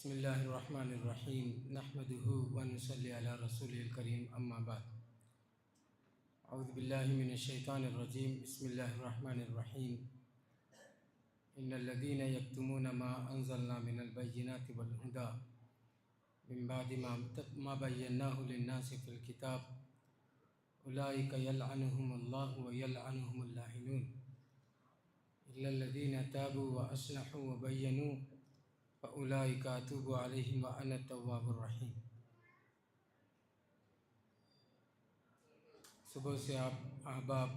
بسم اللہ الرحمن الرحیم نحمدہ ونصلی علی رسول الکریم اما بعد اعوذ باللہ من الشیطان الرجیم بسم اللہ الرحمن الرحیم ان الذین یکتمون ما انزلنا من البینات والہدی من بعد ما بیناہ للناس فی الکتاب اولئک یلعنہم اللہ ویلعنہم اللاعنون الا الذین تابوا واصلحوا وبینوا فَأُولَئِكَ أَتُوبُ عَلَيْهِمْ وَأَنَا التَّوَّابُ الرَّحِيمُ۔ صبح سے آپ احباب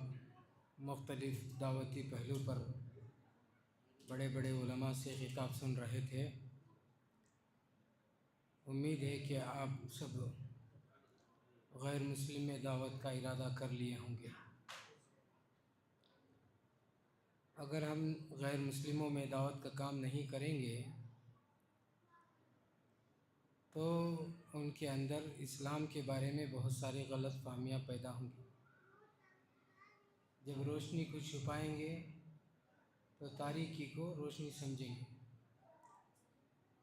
مختلف دعوتی پہلو پر بڑے بڑے علماء سے خطاب سن رہے تھے۔ امید ہے کہ آپ سب غیر مسلم میں دعوت کا ارادہ کر لیے ہوں گے۔ اگر ہم غیر مسلموں میں دعوت کا کام نہیں کریں گے تو ان کے اندر اسلام کے بارے میں بہت ساری غلط فہمیاں پیدا ہوں گی۔ جب روشنی کو چھپائیں گے تو تاریکی کو روشنی سمجھیں گے،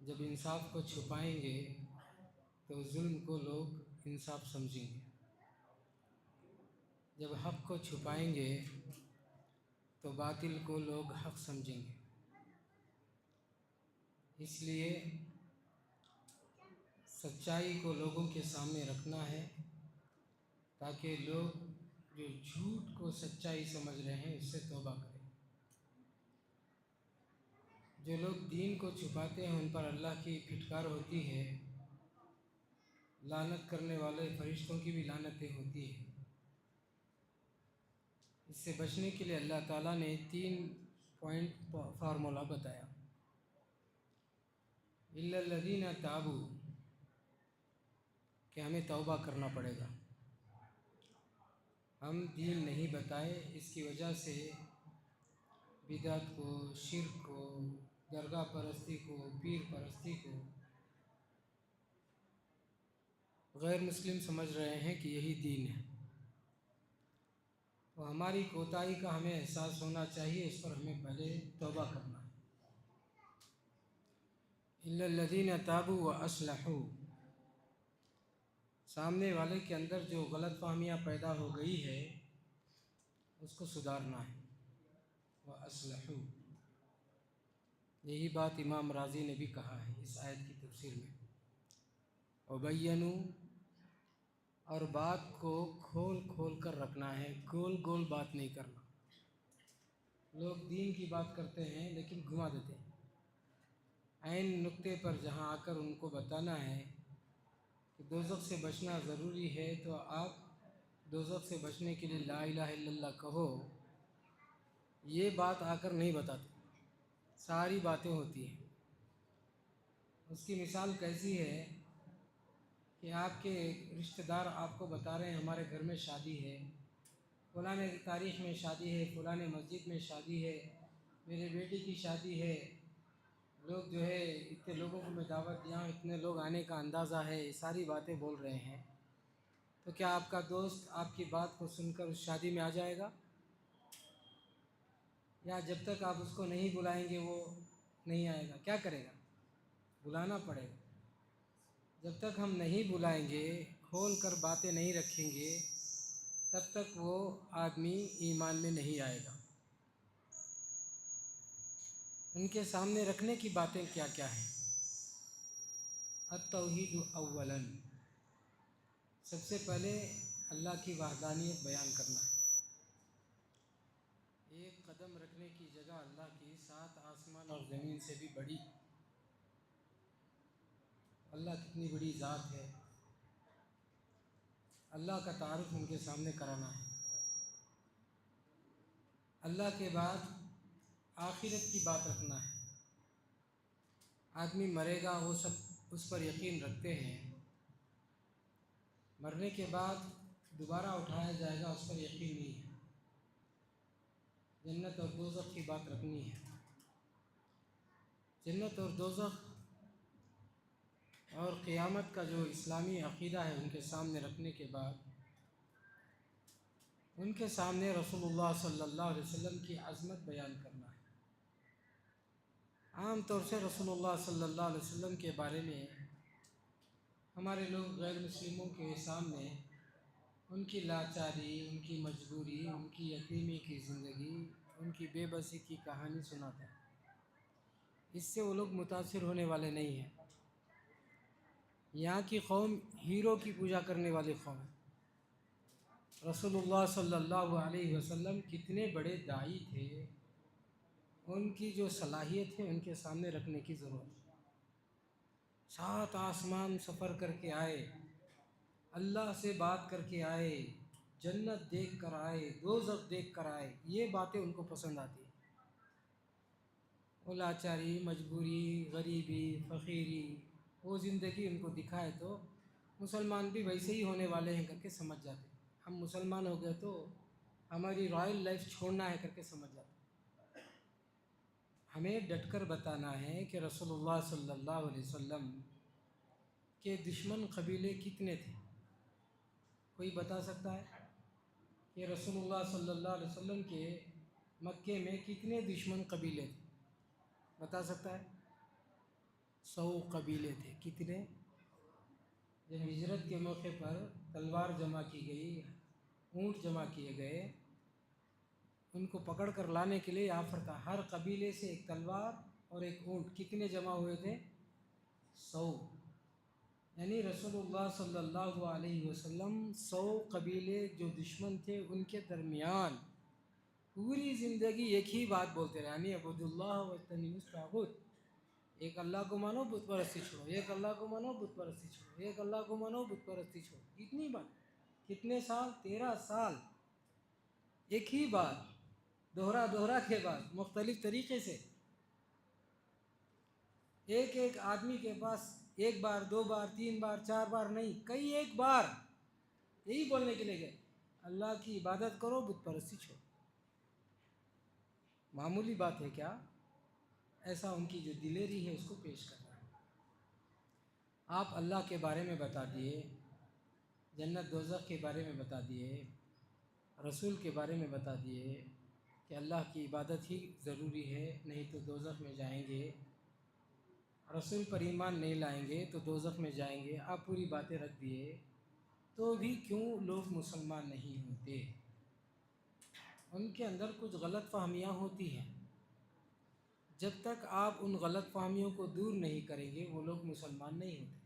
جب انصاف کو چھپائیں گے تو ظلم کو لوگ انصاف سمجھیں گے، جب حق کو چھپائیں گے تو باطل کو لوگ حق سمجھیں گے۔ اس لیے سچائی کو لوگوں کے سامنے رکھنا ہے تاکہ لوگ جو جھوٹ کو سچائی سمجھ رہے ہیں اس سے توبہ کریں۔ جو لوگ دین کو چھپاتے ہیں ان پر اللہ کی پھٹکار ہوتی ہے، لعنت کرنے والے فرشتوں کی بھی لعنتیں ہوتی ہیں۔ اس سے بچنے کے لیے اللہ تعالیٰ نے 3 پوائنٹ فارمولہ بتایا۔ الا الذین تابوا، کہ ہمیں توبہ کرنا پڑے گا۔ ہم دین نہیں بتائے، اس کی وجہ سے بدعت کو، شرک کو، درگاہ پرستی کو، پیر پرستی کو غیر مسلم سمجھ رہے ہیں کہ یہی دین ہے، تو ہماری کوتاہی کا ہمیں احساس ہونا چاہیے، اس پر ہمیں پہلے توبہ کرنا ہے۔ الا الذین تابوا واصلحوا، سامنے والے کے اندر جو غلط فہمیاں پیدا ہو گئی ہے اس کو سدھارنا ہے۔ واصلحوا، یہی بات امام رازی نے بھی کہا ہے اس آیت کی تفسیر میں۔ وبینوا، اور بات کو کھول کھول کر رکھنا ہے، گول گول بات نہیں کرنا۔ لوگ دین کی بات کرتے ہیں لیکن گھما دیتے ہیں۔ عین نقطے پر جہاں آ کر ان کو بتانا ہے کہ دوزخ سے بچنا ضروری ہے تو آپ دوزخ سے بچنے کے لیے لا الہ الا اللہ کہو، یہ بات آ کر نہیں بتاتے، ساری باتیں ہوتی ہیں۔ اس کی مثال کیسی ہے کہ آپ کے رشتہ دار آپ کو بتا رہے ہیں ہمارے گھر میں شادی ہے، فلاں تاریخ میں شادی ہے، فلاں مسجد میں شادی ہے، میرے بیٹی کی شادی ہے، لوگ جو ہے اتنے لوگوں کو میں دعوت دیا ہوں، اتنے لوگ آنے کا اندازہ ہے، یہ ساری باتیں بول رہے ہیں، تو کیا آپ کا دوست آپ کی بات کو سن کر اس شادی میں آ جائے گا؟ یا جب تک آپ اس کو نہیں بلائیں گے وہ نہیں آئے گا؟ کیا کرے گا؟ بلانا پڑے گا۔ جب تک ہم نہیں بلائیں گے، کھول کر باتیں نہیں رکھیں گے، تب تک وہ آدمی ایمان میں نہیں آئے گا۔ ان کے سامنے رکھنے کی باتیں کیا کیا ہیں؟ التوحید اولا، سب سے پہلے اللہ کی وحدانیت بیان کرنا ہے۔ ایک قدم رکھنے کی جگہ اللہ کی 7 آسمان اور زمین سے بھی بڑی، اللہ کتنی بڑی ذات ہے، اللہ کا تعارف ان کے سامنے کرانا ہے۔ اللہ کے بعد آخرت کی بات رکھنا ہے۔ آدمی مرے گا، وہ سب اس پر یقین رکھتے ہیں، مرنے کے بعد دوبارہ اٹھایا جائے گا اس پر یقین نہیں ہے۔ جنت اور دوزخ کی بات رکھنی ہے۔ جنت اور دوزخ اور قیامت کا جو اسلامی عقیدہ ہے ان کے سامنے رکھنے کے بعد ان کے سامنے رسول اللہ صلی اللہ علیہ وسلم کی عظمت بیان کرنا ہے۔ عام طور سے رسول اللہ صلی اللہ علیہ وسلم کے بارے میں ہمارے لوگ غیر مسلموں کے سامنے ان کی لاچاری، ان کی مجبوری، ان کی یتیمی کی زندگی، ان کی بے بسی کی کہانی سناتے ہیں۔ اس سے وہ لوگ متاثر ہونے والے نہیں ہیں۔ یہاں کی قوم ہیرو کی پوجا کرنے والی قوم ہے۔ رسول اللہ صلی اللہ علیہ وسلم کتنے بڑے داعی تھے، ان کی جو صلاحیت ہے ان کے سامنے رکھنے کی ضرورت ہے۔ 7 آسمان سفر کر کے آئے، اللہ سے بات کر کے آئے، جنت دیکھ کر آئے، دوزخ دیکھ کر آئے، یہ باتیں ان کو پسند آتی ہیں۔ وہ لاچاری، مجبوری، غریبی، فقیری، وہ زندگی ان کو دکھائے تو مسلمان بھی ویسے ہی ہونے والے ہیں کر کے سمجھ جاتے ہیں۔ ہم مسلمان ہو گئے تو ہماری رائل لائف چھوڑنا ہے کر کے سمجھ جاتے ہیں۔ ہمیں ڈٹ کر بتانا ہے کہ رسول اللہ صلی اللہ علیہ وسلم کے دشمن قبیلے کتنے تھے؟ کوئی بتا سکتا ہے کہ رسول اللہ صلی اللہ علیہ وسلم کے مکے میں کتنے دشمن قبیلے تھے؟ بتا سکتا ہے؟ 100 قبیلے تھے۔ کتنے؟ جب ہجرت کے موقع پر تلوار جمع کی گئی، اونٹ جمع کیے گئے، ان کو پکڑ کر لانے کے لیے آفر تھا، ہر قبیلے سے ایک تلوار اور ایک اونٹ، کتنے جمع ہوئے تھے؟ 100۔ یعنی رسول اللہ صلی اللہ علیہ وسلم 100 قبیلے جو دشمن تھے ان کے درمیان پوری زندگی ایک ہی بات بولتے رہے، یعنی عبد اللہ واجتنبوا الطاغوت، ایک اللہ کو مانو، بت پرستی چھوڑو، ایک اللہ کو مانو، بت پرستی چھوڑو، ایک اللہ کو مانو، بت پرستی چھوڑو۔ اتنی بات، کتنے سال؟ 13 سال ایک ہی بات، دوہرا کے بعد مختلف طریقے سے۔ ایک آدمی کے پاس ایک بار، 2 بار، 3 بار، 4 بار نہیں، کئی ایک بار یہی بولنے کے لیے گئے، اللہ کی عبادت کرو، بت پرستی چھوڑو۔ معمولی بات ہے کیا؟ ایسا ان کی جو دلیری ہے اس کو پیش کرنا ہے۔ آپ اللہ کے بارے میں بتا دیے، جنت دوزخ کے بارے میں بتا دیے، رسول کے بارے میں بتا دیے کہ اللہ کی عبادت ہی ضروری ہے، نہیں تو دوزخ میں جائیں گے، رسول پر ایمان نہیں لائیں گے تو دوزخ میں جائیں گے، آپ پوری باتیں رکھ دیے، تو بھی کیوں لوگ مسلمان نہیں ہوتے؟ ان کے اندر کچھ غلط فہمیاں ہوتی ہیں۔ جب تک آپ ان غلط فہمیوں کو دور نہیں کریں گے وہ لوگ مسلمان نہیں ہوتے۔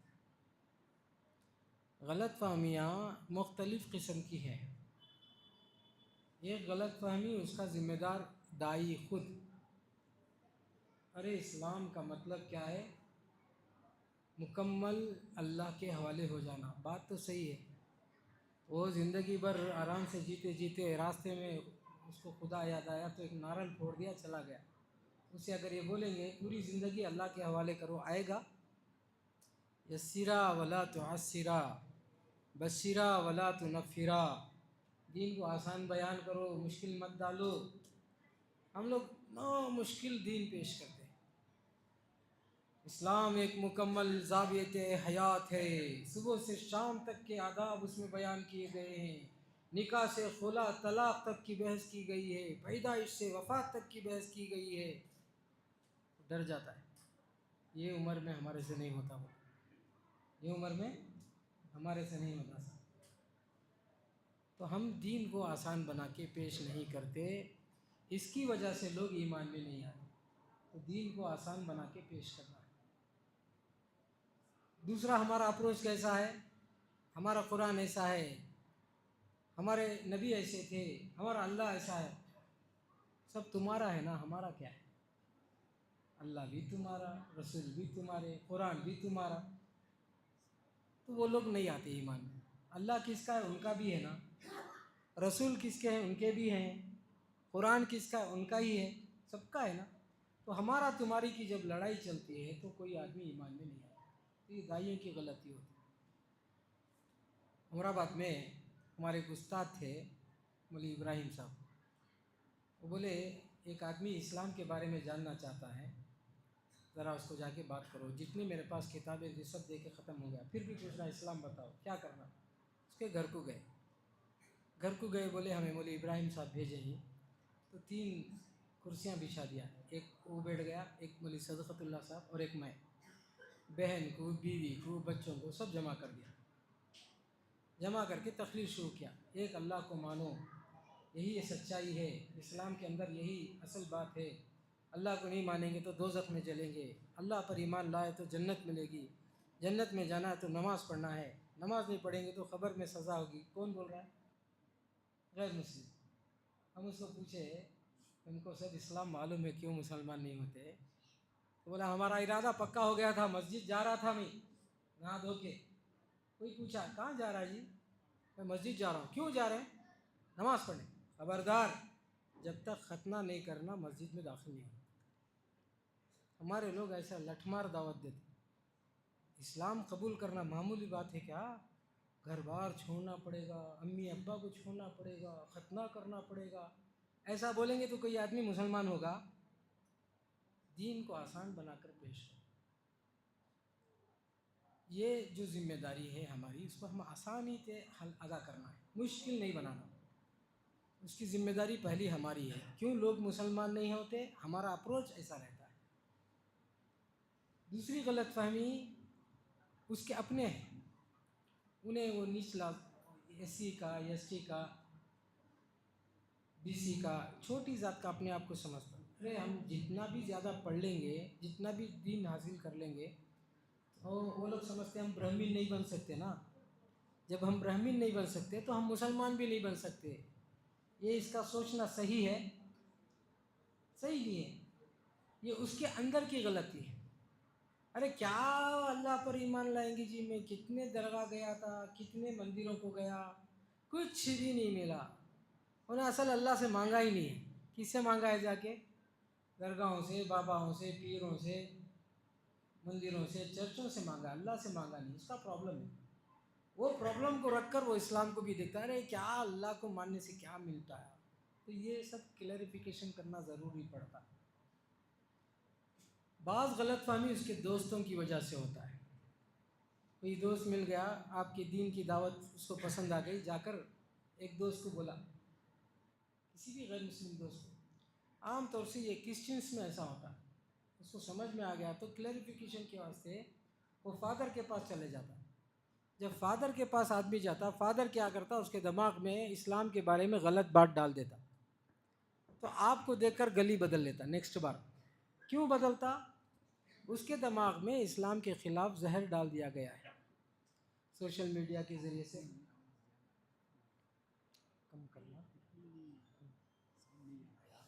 غلط فہمیاں مختلف قسم کی ہیں۔ ایک غلط فہمی، اس کا ذمہ دار داعی خود۔ ارے اسلام کا مطلب کیا ہے؟ مکمل اللہ کے حوالے ہو جانا۔ بات تو صحیح ہے، وہ زندگی بھر آرام سے جیتے جیتے راستے میں اس کو خدا یاد آیا تو ایک نعرل پھوڑ دیا، چلا گیا۔ اسے اگر یہ بولیں گے پوری زندگی اللہ کے حوالے کرو، آئے گا؟ یسرا ولا تعسرا، بشرا ولا تنفرا، دین کو آسان بیان کرو، مشکل مت ڈالو۔ ہم لوگ مشکل دین پیش کرتے ہیں۔ اسلام ایک مکمل ضابطِ حیات ہے، صبح سے شام تک کے آداب اس میں بیان کیے گئے ہیں، نکاح سے خلا طلاق تک کی بحث کی گئی ہے، پیدائش سے وفات تک کی بحث کی گئی ہے۔ ڈر جاتا ہے، یہ عمر میں ہمارے سے نہیں ہوتا، وہ یہ عمر میں ہمارے سے نہیں ہوتا۔ تو ہم دین کو آسان بنا کے پیش نہیں کرتے، اس کی وجہ سے لوگ ایمان میں نہیں آتے۔ تو دین کو آسان بنا کے پیش کرنا ہے۔ دوسرا، ہمارا اپروچ کیسا ہے؟ ہمارا قرآن ایسا ہے، ہمارے نبی ایسے تھے، ہمارا اللہ ایسا ہے۔ سب تمہارا ہے نا، ہمارا کیا ہے؟ اللہ بھی تمہارا، رسول بھی تمہارے، قرآن بھی تمہارا۔ تو وہ لوگ نہیں آتے ایمان میں۔ اللہ کس کا ہے؟ ان کا بھی ہے نا۔ رسول کس کے ہیں؟ ان کے بھی ہیں۔ قرآن کس کا ہے؟ ان کا ہی ہے، سب کا ہے نا۔ تو ہمارا تمہاری کی جب لڑائی چلتی ہے تو کوئی آدمی ایمان میں نہیں آتا۔ یہ داعیوں کی غلطی ہوتی ہے۔ امرآباد میں ہمارے ایک استاد تھے، مولوی ابراہیم صاحب، وہ بولے ایک آدمی اسلام کے بارے میں جاننا چاہتا ہے، ذرا اس کو جا کے بات کرو، جتنی میرے پاس کتابیں تھیں سب دے کے ختم ہو گیا، پھر بھی پوچھ رہا اسلام بتاؤ کیا کرنا۔ اس کے گھر کو گئے، بولے ہمیں مولوی ابراہیم صاحب بھیجے ہیں۔ تو 3 کرسیاں بچھا دیا، ایک وہ بیٹھ گیا، ایک مولوی صدقۃ اللہ صاحب اور ایک میں، بہن کو، بیوی کو، بچوں کو سب جمع کر دیا، جمع کر کے تقریر شروع کیا، ایک اللہ کو مانو، یہی سچائی ہے، اسلام کے اندر یہی اصل بات ہے، اللہ کو نہیں مانیں گے تو دوزخ میں جلیں گے، اللہ پر ایمان لائے تو جنت ملے گی، جنت میں جانا ہے تو نماز پڑھنا ہے، نماز نہیں پڑھیں گے تو قبر میں سزا ہوگی۔ کون بول رہا ہے؟ غیر مسلم۔ ہم اس کو پوچھے ان کو سب اسلام معلوم ہے، کیوں مسلمان نہیں ہوتے؟ تو بولا ہمارا ارادہ پکا ہو گیا تھا، مسجد جا رہا تھا میں نہا دھو کے۔ کوئی پوچھا کہاں جا رہا ہے؟ جی میں مسجد جا رہا ہوں۔ کیوں جا رہے ہیں؟ نماز پڑھنے۔ خبردار، جب تک ختنہ نہیں کرنا مسجد میں داخل نہیں ہونا۔ ہمارے لوگ ایسا لٹھ مار دعوت دیتے۔ اسلام قبول کرنا معمولی بات ہے کیا؟ گھر بار چھوڑنا پڑے گا، امی ابا کو چھوڑنا پڑے گا، ختنہ کرنا پڑے گا، ایسا بولیں گے تو کوئی آدمی مسلمان ہوگا؟ دین کو آسان بنا کر پیش کرو۔ یہ جو ذمہ داری ہے ہماری، اس کو ہم آسانی سے حل ادا کرنا ہے، مشکل نہیں بنانا۔ اس کی ذمہ داری پہلی ہماری ہے۔ کیوں لوگ مسلمان نہیں ہوتے؟ ہمارا اپروچ ایسا رہتا ہے۔ دوسری غلط فہمی اس کے اپنے ہیں، انہیں وہ نچلا ایس سی کا، ایس ٹی کا، بی سی کا، چھوٹی ذات کا اپنے آپ کو سمجھتا ہے۔ ارے ہم جتنا بھی زیادہ پڑھ لیں گے، جتنا بھی دین حاصل کر لیں گے، تو وہ لوگ سمجھتے ہیں ہم برہمن نہیں بن سکتے نا۔ جب ہم برہمن نہیں بن سکتے تو ہم مسلمان بھی نہیں بن سکتے۔ یہ اس کا سوچنا صحیح ہے؟ صحیح نہیں ہے، یہ اس کے اندر کی غلطی ہے۔ ارے کیا اللہ پر ایمان لائیں گے جی؟ میں کتنے درگاہ گیا تھا، کتنے مندروں کو گیا، کچھ بھی نہیں ملا۔ انہیں اصل اللہ سے مانگا ہی نہیں ہے۔ کس سے مانگا ہے؟ جا کے درگاہوں سے، باباؤں سے، پیروں سے، مندروں سے، چرچوں سے مانگا، اللہ سے مانگا نہیں۔ اس کا پرابلم ہے۔ وہ پرابلم کو رکھ کر وہ اسلام کو بھی دیکھتا ہے، ارے کیا اللہ کو ماننے سے کیا ملتا ہے؟ تو یہ سب کلیریفیکیشن کرنا ضروری پڑتا ہے۔ بعض غلط فہمی اس کے دوستوں کی وجہ سے ہوتا ہے۔ کوئی دوست مل گیا، آپ کے دین کی دعوت اس کو پسند آ گئی، جا کر ایک دوست کو بولا، کسی بھی غیر مسلم دوست کو، عام طور سے یہ کرسچنس میں ایسا ہوتا ہے، اس کو سمجھ میں آ گیا تو کلیریفیکیشن کے واسطے وہ فادر کے پاس چلے جاتا۔ جب فادر کے پاس آدمی جاتا، فادر کیا کرتا، اس کے دماغ میں اسلام کے بارے میں غلط بات ڈال دیتا، تو آپ کو دیکھ کر گلی بدل لیتا نیکسٹ بار۔ کیوں بدلتا؟ اس کے دماغ میں اسلام کے خلاف زہر ڈال دیا گیا ہے سوشل میڈیا کے ذریعے سے۔ کم کرنا،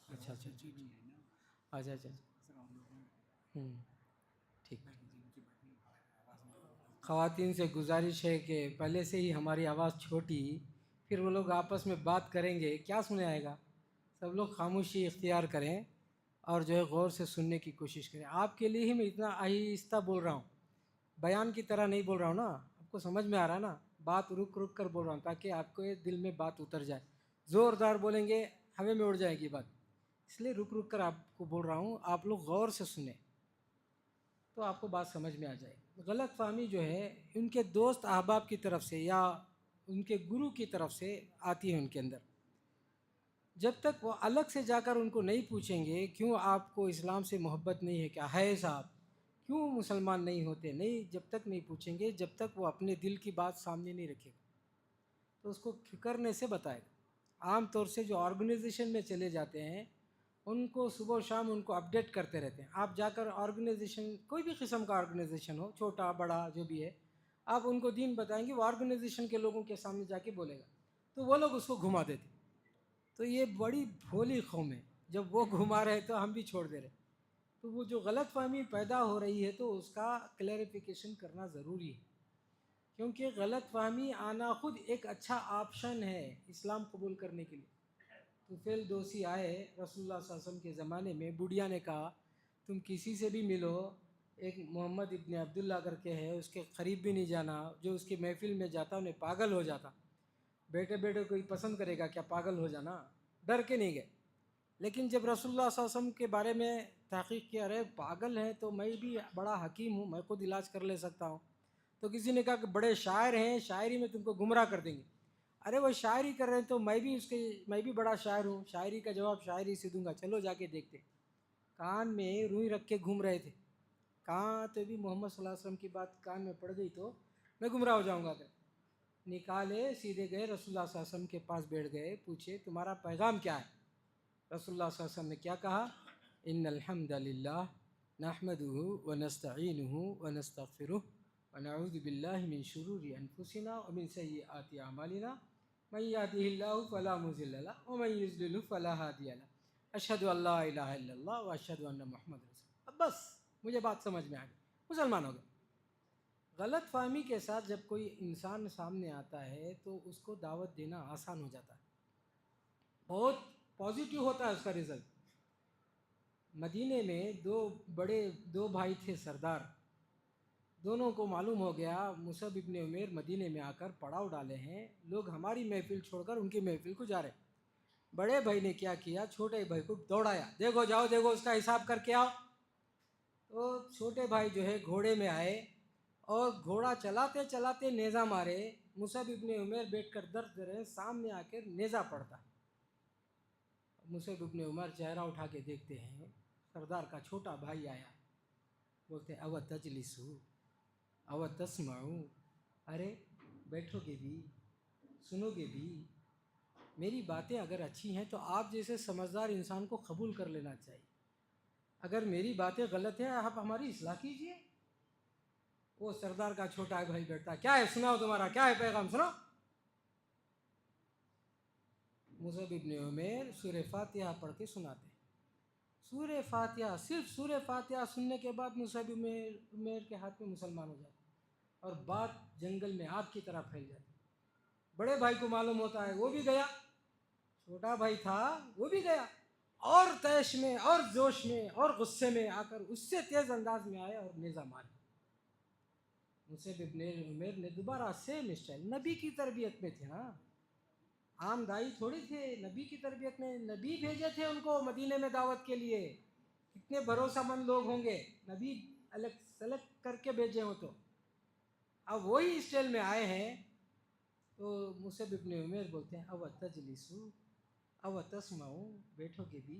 اچھا اچھا اچھا اچھا ٹھیک۔ خواتین سے گزارش ہے کہ پہلے سے ہی ہماری آواز چھوٹی، پھر وہ لوگ آپس میں بات کریں گے، کیا سنے آئے گا؟ سب لوگ خاموشی اختیار کریں اور جو ہے غور سے سننے کی کوشش کریں۔ آپ کے لیے ہی میں اتنا آہستہ بول رہا ہوں، بیان کی طرح نہیں بول رہا ہوں نا، آپ کو سمجھ میں آ رہا ہے نا، بات رک رک کر بول رہا ہوں تاکہ آپ کو دل میں بات اتر جائے۔ زوردار بولیں گے ہوا میں اڑ جائے گی بات، اس لیے رک رک کر آپ کو بول رہا ہوں، آپ لوگ غور سے سنیں تو آپ کو بات سمجھ میں آ جائے گی۔ غلط فہمی جو ہے ان کے دوست احباب کی طرف سے یا ان کے گرو کی طرف سے آتی ہے ان کے اندر۔ جب تک وہ الگ سے جا کر ان کو نہیں پوچھیں گے کیوں آپ کو اسلام سے محبت نہیں ہے کیا ہے صاحب، کیوں مسلمان نہیں ہوتے، نہیں، جب تک نہیں پوچھیں گے، جب تک وہ اپنے دل کی بات سامنے نہیں رکھے گا تو اس کو کرنے سے بتائے گا۔ عام طور سے جو آرگنائزیشن میں چلے جاتے ہیں ان کو صبح و شام ان کو اپڈیٹ کرتے رہتے ہیں۔ آپ جا کر آرگنائزیشن، کوئی بھی قسم کا آرگنائزیشن ہو، چھوٹا بڑا جو بھی ہے، آپ ان کو دین بتائیں گے، وہ آرگنائزیشن کے لوگوں کے سامنے جا کے بولے گا تو وہ لوگ اس کو گھما دیتے۔ تو یہ بڑی بھولی قوم ہے، جب وہ گھما رہے تو ہم بھی چھوڑ دے رہے۔ تو وہ جو غلط فہمی پیدا ہو رہی ہے تو اس کا کلیریفیکیشن کرنا ضروری ہے، کیونکہ غلط فہمی آنا خود ایک اچھا آپشن ہے اسلام قبول کرنے کے لیے۔ طفیل دوسی آئے رسول اللہ صلی اللہ علیہ وسلم کے زمانے میں، بڑھیا نے کہا تم کسی سے بھی ملو، ایک محمد ابن عبداللہ کر کے ہے، اس کے قریب بھی نہیں جانا، جو اس کی محفل میں جاتا انہیں پاگل ہو جاتا۔ بیٹے بیٹے کوئی پسند کرے گا کیا پاگل ہو جانا؟ ڈر کے نہیں گئے۔ لیکن جب رسول اللہ صلی اللہ علیہ وسلم کے بارے میں تحقیق کیا، ارے پاگل ہیں تو میں بھی بڑا حکیم ہوں، میں خود علاج کر لے سکتا ہوں، تو کسی نے کہا کہ بڑے شاعر ہیں، شاعری میں تم کو گمراہ کر دیں گے۔ ارے وہ شاعری کر رہے ہیں تو میں بھی بڑا شاعر ہوں، شاعری کا جواب شاعری سے دوں گا، چلو جا کے دیکھتے۔ کان میں روئی رکھ کے گھوم رہے تھے، کہاں تو بھی محمد صلی اللہ علیہ وسلم کی بات کان میں پڑ گئی تو میں گمراہ ہو جاؤں گا۔ نکالے سیدھے گئے رسول اللہ صلی اللہ علیہ وسلم کے پاس بیٹھ گئے، پوچھے تمہارا پیغام کیا ہے؟ رسول اللہ صلی اللہ علیہ وسلم نے کیا کہا؟ ان الحمد للہ نحمدہ ونستعینہ ونستغفرہ ونعوذ باللہ من شرور انفسنا ومن سیئات اعمالنا من یہدہ اللہ فلا مضل لہ ومن یضلل فلا ہادی لہ اشہد ان لا الہ الا اللہ واشہد ان محمد رسول اللہ۔ اب بس مجھے بات سمجھ میں آ گئی، مسلمان ہو گئے۔ غلط فہمی کے ساتھ جب کوئی انسان سامنے آتا ہے تو اس کو دعوت دینا آسان ہو جاتا ہے، بہت پازیٹیو ہوتا ہے اس کا رزلٹ۔ مدینے میں دو بھائی تھے سردار، دونوں کو معلوم ہو گیا مصعب ابن عمیر مدینے میں آ کر پڑاؤ ڈالے ہیں، لوگ ہماری محفل چھوڑ کر ان کی محفل کو جا رہے ہیں۔ بڑے بھائی نے کیا کیا، چھوٹے بھائی کو دوڑایا، دیکھو جاؤ دیکھو اس کا حساب کر کے آؤ۔ تو چھوٹے بھائی جو ہے گھوڑے میں آئے اور گھوڑا چلاتے چلاتے نیزہ مارے، مصعب ابن عمیر بیٹھ کر درد دے رہے ہیں، سامنے آ کر نیزہ پڑتا۔ مصعب ابن عمر چہرہ اٹھا کے دیکھتے ہیں، سردار کا چھوٹا بھائی آیا، بولتے ہیں او تجلسو او تسمعو، ارے بیٹھو گے بھی، سنو گے بھی، میری باتیں اگر اچھی ہیں تو آپ جیسے سمجھدار انسان کو قبول کر لینا چاہیے، اگر میری باتیں غلط ہیں آپ ہماری اصلاح کیجئے۔ وہ سردار کا چھوٹا بھائی بیٹھتا، کیا ہے سناؤ، تمہارا کیا ہے پیغام، سناؤ۔ مصعب ابن عمیر سورہ فاتحہ پڑھ کے سناتے، سورہ فاتحہ، صرف سورہ فاتحہ سننے کے بعد مصعب ابن عمیر کے ہاتھ میں مسلمان ہو جاتے اور بات جنگل میں آگ کی طرح پھیل جاتی۔ بڑے بھائی کو معلوم ہوتا ہے، وہ بھی گیا، چھوٹا بھائی تھا وہ بھی گیا، اور تیش میں اور جوش میں اور غصے میں آ کر اس سے تیز انداز میں آیا اور نیزہ مارا۔ مصعب ابن عمیر نے دوبارہ سیم اسٹائل، نبی کی تربیت میں تھے نا، عام دائی تھوڑی تھے، نبی کی تربیت میں، نبی بھیجے تھے ان کو مدینے میں دعوت کے لیے، کتنے بھروسہ مند لوگ ہوں گے، نبی الگ سلیکٹ کر کے بھیجے ہوں تو۔ اب وہی اسٹائل میں آئے ہیں تو مصعب ابن عمیر بولتے ہیں او تجلسو او تسمعو، بیٹھو گے بھی،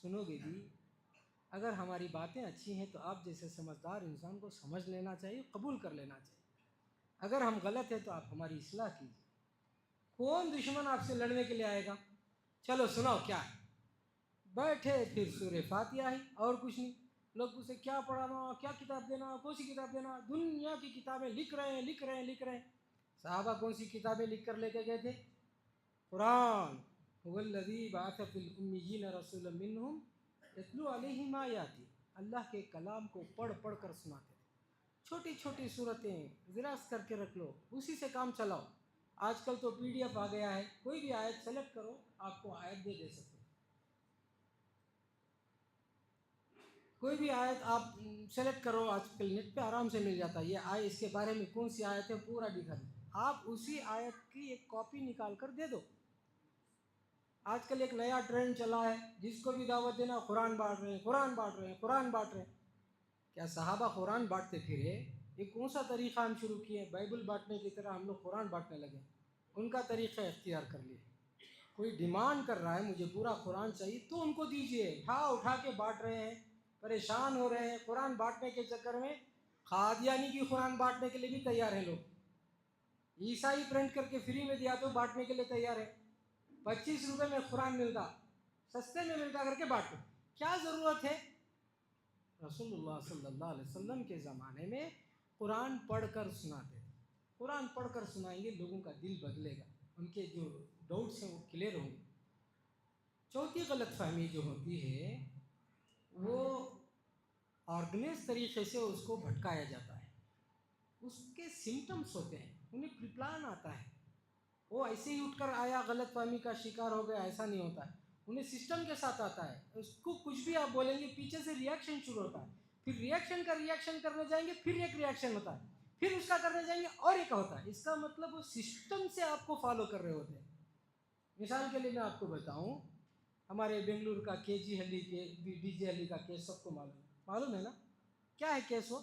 سنو گے بھی، اگر ہماری باتیں اچھی ہیں تو آپ جیسے سمجھدار انسان کو سمجھ لینا چاہیے، قبول کر لینا چاہیے، اگر ہم غلط ہیں تو آپ ہماری اصلاح کیجیے۔ کون دشمن آپ سے لڑنے کے لیے آئے گا؟ چلو سناؤ کیا ہے۔ بیٹھے پھر سورہ فاتحہ ہی، اور کچھ نہیں۔ لوگ اسے کیا پڑھانا، کیا کتاب دینا، کون سی کتاب دینا، دنیا کی کتابیں لکھ رہے ہیں۔ صحابہ کون سی کتابیں لکھ کر لے کے گئے تھے؟ قرآن، هو الذی بعث فی الامیین رسولا منہم یتلو علیہم آیاتہ، اللہ کے کلام کو پڑھ پڑھ کر سناتے تھے، چھوٹی چھوٹی صورتیں ذراست کر کے رکھ لو، اسی سے کام چلاؤ۔ آج کل تو پی ڈی ایف آ گیا ہے، کوئی بھی آیت سلیکٹ کرو، آپ کو آیت دے سکتے، کوئی بھی آیت آپ سلیکٹ کرو، آج کل نیٹ پہ آرام سے مل جاتا ہے، یہ اس کے بارے میں کون سی آیت ہے پورا دکھا دیں، آپ اسی آیت کی ایک کاپی نکال کر دے دو۔ آج کل ایک نیا ٹرینڈ چلا ہے، جس کو بھی دعوت دینا قرآن بانٹ رہے ہیں۔ کیا صحابہ قرآن بانٹتے پھرے؟ یہ کون سا طریقہ ہم شروع کیے؟ بائبل بانٹنے کی طرح ہم لوگ قرآن بانٹنے لگے، ان کا طریقہ اختیار کر لیے۔ کوئی ڈیمانڈ کر رہا ہے مجھے پورا قرآن چاہیے تو ان کو دیجئے، اٹھا کے بانٹ رہے ہیں، پریشان ہو رہے ہیں قرآن بانٹنے کے چکر میں، قادیانی کی قرآن بانٹنے کے لیے بھی تیار ہیں لوگ، عیسائی پرنٹ کر کے فری میں دیا تو بانٹنے کے لیے تیار ہے، 25 روپے میں قرآن ملتا، سستے میں ملتا کر کے بانٹو، کیا ضرورت ہے؟ رسول اللہ صلی اللہ علیہ وسلم کے زمانے میں قرآن پڑھ کر سناتے تھے، قرآن پڑھ کر سنائیں گے لوگوں کا دل بدلے گا، ان کے جو ڈاؤٹس ہیں وہ کلیئر ہوں گے۔ چوتھی غلط فہمی جو ہوتی ہے وہ آرگنائز طریقے سے اس کو بھٹکایا جاتا ہے، اس کے سمٹمز ہوتے ہیں، انہیں پری پلان آتا ہے، وہ ایسے ہی اٹھ کر آیا غلط فہمی کا شکار ہو گیا، ایسا نہیں ہوتا ہے، انہیں سسٹم کے ساتھ آتا ہے، اس کو کچھ بھی آپ بولیں گے پیچھے سے ریاکشن شروع ہوتا ہے، پھر ریاکشن کرنے جائیں گے، پھر ایک ریاکشن ہوتا ہے، پھر اس کا کرنے جائیں گے اور ایک ہوتا ہے، اس کا مطلب وہ سسٹم سے آپ کو فالو کر رہے ہوتے ہیں۔ مثال کے لیے میں آپ کو بتاؤں، ہمارے بنگلور کا کے جی ہلی کے ڈی جے ہلی کا کیس سب کو معلوم ہے نا، کیا ہے کیس؟ وہ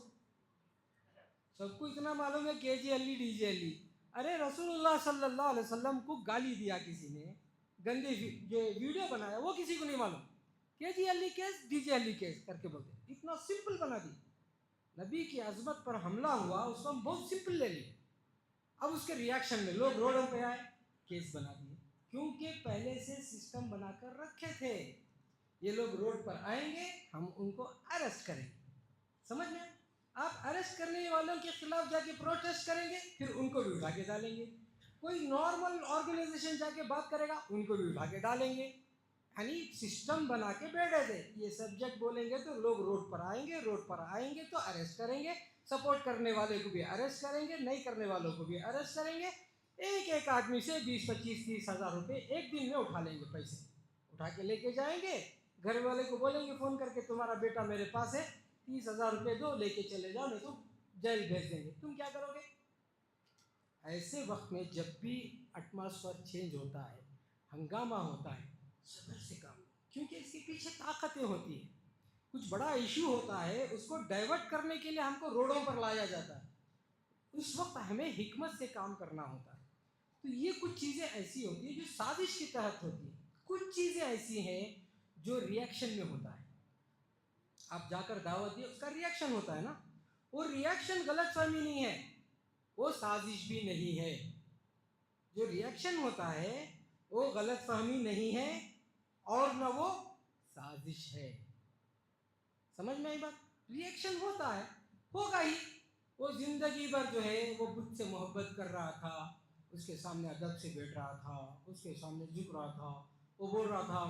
سب کو اتنا معلوم ہے، کے جی ہلی ڈی جے ہلی، ارے رسول اللہ صلی اللہ علیہ وسلم کو گالی دیا کسی نے، گندی جو ویڈیو بنایا وہ کسی کو نہیں معلوم، کہ جی علی کیس ڈی جے علی کیس کر کے بولتے، اتنا سمپل بنا دی. نبی کی عظمت پر حملہ ہوا، اس کو ہم بہت سمپل لے لیے. اب اس کے ریاکشن میں لوگ روڈوں پہ آئے، کیس بنا دیے، کیونکہ پہلے سے سسٹم بنا کر رکھے تھے. یہ لوگ روڈ پر آئیں گے، ہم ان کو اریسٹ کریں گے. سمجھ میں؟ آپ اریسٹ کرنے والوں کے خلاف جا کے پروٹیسٹ کریں گے، پھر ان کو بھی اٹھا کے ڈالیں گے. کوئی نارمل آرگنائزیشن جا کے بات کرے گا، ان کو بھی اٹھا کے ڈالیں گے. یعنی سسٹم بنا کے بیٹھے تھے. یہ سبجیکٹ بولیں گے تو لوگ روڈ پر آئیں گے، روڈ پر آئیں گے تو اریسٹ کریں گے، سپورٹ کرنے والے کو بھی اریسٹ کریں گے، نہیں کرنے والوں کو بھی اریسٹ کریں گے. ایک ایک آدمی سے 20 25 30 ہزار روپے ایک دن میں اٹھا لیں گے. پیسے اٹھا کے لے کے جائیں گے، گھر والے کو بولیں گے فون کر کے تمہارا بیٹا میرے پاس ہے، 30,000 روپے دو، لے کے چلے جاؤ، نہیں تو جیل بھیج دیں گے. تم کیا کرو گے؟ ایسے وقت میں جب بھی ایٹماسفیئر چینج ہوتا ہے، ہنگامہ ہوتا ہے، صبر سے کام، کیونکہ اس کے پیچھے طاقتیں ہوتی ہیں. کچھ بڑا ایشو ہوتا ہے، اس کو ڈائیورٹ کرنے کے لیے ہم کو روڈوں پر لایا جاتا ہے. اس وقت ہمیں حکمت سے کام کرنا ہوتا ہے. تو یہ کچھ چیزیں ایسی ہوتی ہیں جو سازش کے تحت ہوتی ہیں. کچھ چیزیں ایسی ہیں جو ریاکشن میں ہوتا ہے. آپ جا کر دعوت دیے، اس کا ریاکشن ہوتا ہے نا. وہ ریاکشن غلط فہمی نہیں ہے، وہ سازش بھی نہیں ہے. جو ریاکشن ہوتا ہے وہ غلط فہمی نہیں ہے اور نہ وہ سازش ہے. سمجھ میں آئی بات؟ ریاکشن ہوتا ہے، ہوگا ہی. وہ زندگی بھر جو ہے وہ بت سے محبت کر رہا تھا، اس کے سامنے ادب سے بیٹھ رہا تھا، اس کے سامنے جھک رہا تھا، وہ بول رہا تھا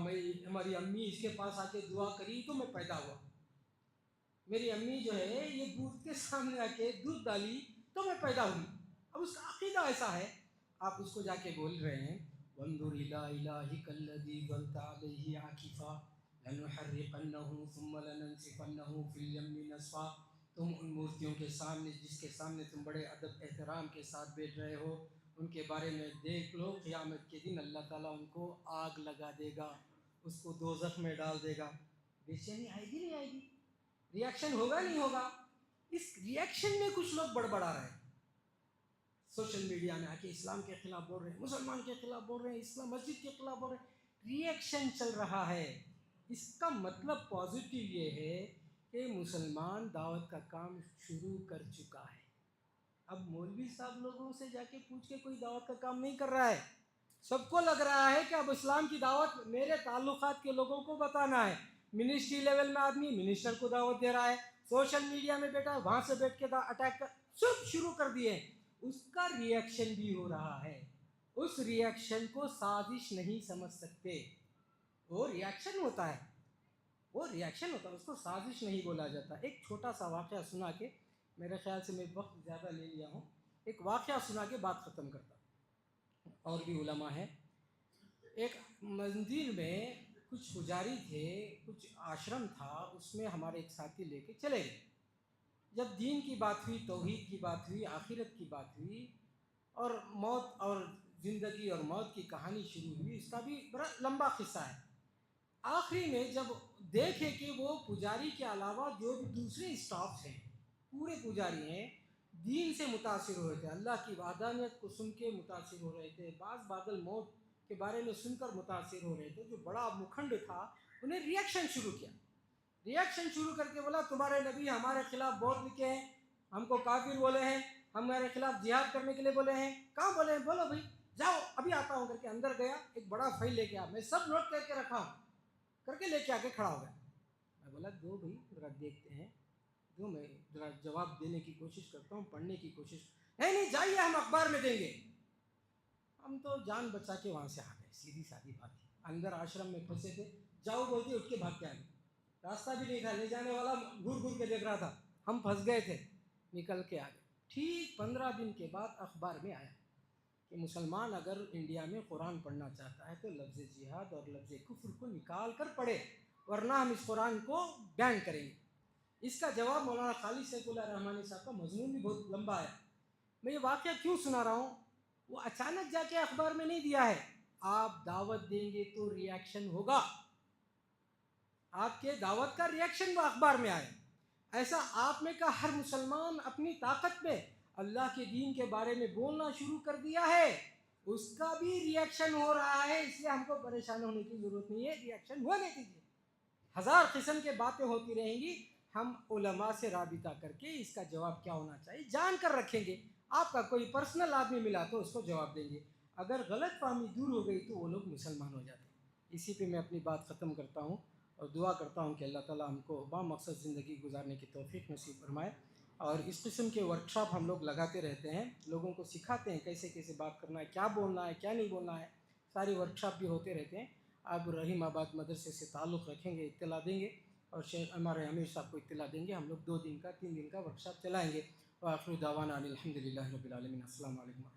ہماری امی اس کے پاس آ کے دعا کری تو میں پیدا ہوا. میری امی جو ہے یہ بت کے سامنے آ کے دودھ ڈالی تو میں پیدا ہوئی. اب اس کا عقیدہ ایسا ہے، آپ اس کو جا کے بول رہے ہیں وَانْظُرْ إِلَىٰ إِلَٰهِكَ الَّذِي ظَلْتَ عَلَيْهِ عَاكِفًا لَنُحَرِّقَنَّهُ ثُمَّ لَنَنْسِفَنَّهُ فِي الْيَمِّ نَسْفًا. تم ان مورتیوں کے سامنے، جس کے سامنے تم بڑے ادب احترام کے ساتھ بیٹھ رہے ہو، ان کے بارے میں دیکھ لو، قیامت کے دن اللہ تعالیٰ ان کو آگ لگا دے گا، اس کو دوزخ میں ڈال دے گا. بے چینی آئے گی نہیں آئے گی؟ ریاکشن ہوگا نہیں ہوگا؟ اس ریاکشن میں کچھ لوگ بڑبڑا رہے ہیں، سوشل میڈیا میں آ کے اسلام کے خلاف بول رہے ہیں، مسلمان کے خلاف بول رہے ہیں، اسلام مسجد کے خلاف بول رہے ہیں. ریاکشن چل رہا ہے. اس کا مطلب پازیٹیو یہ ہے کہ مسلمان دعوت کا کام شروع کر چکا ہے. اب مولوی صاحب لوگوں سے جا کے پوچھ کے کوئی دعوت کا کام نہیں کر رہا ہے. سب کو لگ رہا ہے کہ اب اسلام کی دعوت میرے تعلقات کے لوگوں کو بتانا ہے. منسٹری لیول میں آدمی منسٹر کو دعوت دے رہا ہے، سوشل میڈیا میں بیٹھا وہاں سے بیٹھ کے اٹیک کر سب شروع کر دیے. اس کا ریاکشن بھی ہو رہا ہے. اس ریاکشن کو سازش نہیں سمجھ سکتے. وہ ریاکشن ہوتا ہے، وہ ریاکشن ہوتا ہے، اس کو سازش نہیں بولا جاتا. ایک چھوٹا سا واقعہ سنا کے، میرے خیال سے میں وقت زیادہ لے لیا ہوں، ایک واقعہ سنا کے بات ختم کرتا ہوں. اور بھی علماء ہیں. ایک مندر میں کچھ پجاری تھے، کچھ آشرم تھا، اس میں ہمارے ایک ساتھی لے کے چلے گئے. جب دین کی بات ہوئی، توحید کی بات ہوئی، آخرت کی بات ہوئی، اور موت اور زندگی اور موت کی کہانی شروع ہوئی. اس کا بھی بڑا لمبا قصہ ہے. آخری میں جب دیکھے کہ وہ پجاری کے علاوہ جو بھی دوسرے اسٹاف ہیں، پورے پجاری ہیں، دین سے متاثر ہو رہے تھے، اللہ کی وحدانیت کو سن کے متاثر ہو رہے تھے، بعض بادل موت کے بارے میں سن کر متاثر ہو رہے تھے، جو بڑا مکھنڈ تھا، انہیں ریاکشن شروع کیا. ریاکشن شروع کر کے بولا تمہارے نبی ہمارے خلاف بہت لکھے ہیں، ہم کو کافر بولے ہیں، ہمارے خلاف جہاد کرنے کے لیے بولے ہیں. کہاں بولے ہیں؟ بولو بھائی، جاؤ ابھی آتا ہوں کر کے اندر گیا. ایک بڑا فائل لے کے آ، میں سب نوٹ کر کے رکھا ہوں، کر کے لے کے آ کے کھڑا ہو گیا. میں بولا دو بھائی ذرا دیکھتے ہیں، دو، میں ذرا جواب دینے کی کوشش کرتا ہوں، پڑھنے کی کوشش. نہیں جائیے، ہم اخبار میں دیں گے. ہم تو جان بچا کے وہاں سے آ گئے. سیدھی سادی بات ہے. اندر آشرم میں پھنسے تھے، جاؤ بولتے اٹھ کے بھاگ کے آ گئے. راستہ بھی نہیں تھا، لے جانے والا گھور گھور کے دیکھ رہا تھا، ہم پھنس گئے تھے، نکل کے آ گئے. ٹھیک 15 دن کے بعد اخبار میں آیا کہ مسلمان اگر انڈیا میں قرآن پڑھنا چاہتا ہے تو لفظ جہاد اور لفظ کفر کو نکال کر پڑھے، ورنہ ہم اس قرآن کو بین کریں گے. اس کا جواب مولانا خالد سیف اللہ رحمانی صاحب کا مضمون بھی بہت لمبا ہے. میں یہ واقعہ کیوں سنا رہا ہوں؟ وہ اچانک جا کے اخبار میں نہیں دیا ہے. آپ دعوت دیں گے تو ریاکشن ہوگا. آپ کے دعوت کا ریاکشن وہ اخبار میں آئے. ایسا آپ میں کا ہر مسلمان اپنی طاقت میں، اللہ کے دین کے بارے میں بولنا شروع کر دیا ہے، اس کا بھی ریئیکشن ہو رہا ہے، اس لیے ہم کو پریشان ہونے کی ضرورت نہیں ہے، ریئیکشن ہونے دیجیے۔ ہزار قسم کے باتیں ہوتی رہیں گی، ہم علماء سے رابطہ کر کے اس کا جواب کیا ہونا چاہیے جان کر رکھیں گے۔ آپ کا کوئی پرسنل آدمی ملا تو اس کو جواب دیں گے، اگر غلط فہمی دور ہو گئی تو وہ لوگ مسلمان ہو جاتے ہیں۔ اسی پہ میں اپنی بات ختم کرتا ہوں اور دعا کرتا ہوں کہ اللہ تعالیٰ ہم کو با مقصد زندگی گزارنے کی توفیق نصیب فرمائے۔ اور اس قسم کے ورکشاپ ہم لوگ لگاتے رہتے ہیں، لوگوں کو سکھاتے ہیں کیسے کیسے بات کرنا ہے، کیا بولنا ہے، کیا نہیں بولنا ہے، ساری ورکشاپ بھی ہوتے رہتے ہیں۔ آپ رحیم آباد مدرسے سے تعلق رکھیں گے، اطلاع دیں گے، اور شیخ ہمارے امیر صاحب کو اطلاع دیں گے، ہم لوگ 2 دن کا 3 دن کا ورکشاپ چلائیں گے۔ وآخر دعوانا الحمد للہ رب العالمین۔ السلام علیکم۔